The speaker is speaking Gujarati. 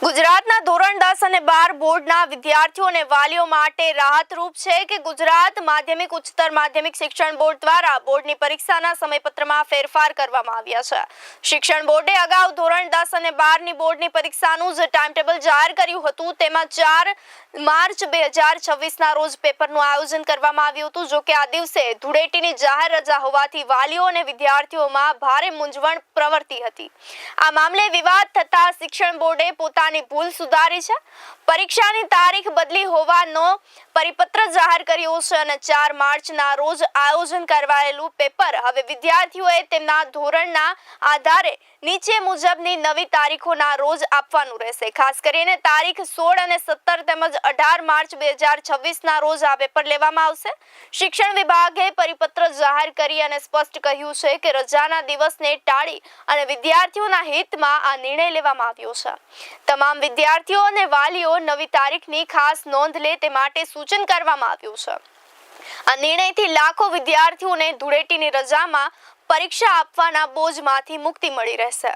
ગુજરાતના ધોરણ 10 અને 12 બોર્ડના વિદ્યાર્થીઓ અને વાલીઓ માટે રાહતરૂપ છે કે ગુજરાત માધ્યમિક ઉચ્ચતર માધ્યમિક શિક્ષણ બોર્ડ દ્વારા બોર્ડની પરીક્ષાના સમયપત્રમાં ફેરફાર કરવામાં આવ્યા છે। શિક્ષણ બોર્ડે અગાઉ ધોરણ 10 અને 12ની બોર્ડની પરીક્ષાનું જે ટાઈમ ટેબલ જાહેર કર્યું હતું તેમાં 4 માર્ચ 2026ના રોજ પેપરનું આયોજન કરવામાં આવ્યું હતું। જો કે આ દિવસે ધૂળેટીની જાહેર રજા હોવાથી વાલીઓ અને વિદ્યાર્થીઓમાં ભારે મૂંઝવણ પ્રવર્તી હતી। આ મામલે વિવાદ થતા શિક્ષણ બોર્ડે પોતાની ભૂલ સુધારી છે। પરીક્ષાની તારીખ બદલી હોવાનો પરિપત્ર જાહેર કર્યો છે અને 4 માર્ચના રોજ આયોજન કરાયેલું પેપર હવે વિદ્યાર્થીઓએ તેમના ધોરણના આધારે નીચે મુજબની નવી તારીખોના રોજ આપવાનું રહેશે। ખાસ કરીને તારીખ 16 અને 17 તેમજ 18 માર્ચ 2026ના રોજ આ પેપર લેવામાં આવશે। શિક્ષણ વિભાગે પરિપત્ર જાહેર કરી અને સ્પષ્ટ કહ્યું છે કે રજાના દિવસને ટાળી અને વિદ્યાર્થીઓના હિતમાં આ નિર્ણય લેવામાં આવ્યો છે। તમામ વિદ્યાર્થીઓ અને વાલીઓ નવી તારીખની ખાસ નોંધ લે તે માટે સૂચન કરવામાં આવ્યું છે। આ નિર્ણયથી લાખો વિદ્યાર્થીઓને ધૂળેટીની રજામાં પરીક્ષા આપવાના બોજમાંથી મુક્તિ મળી રહેશે।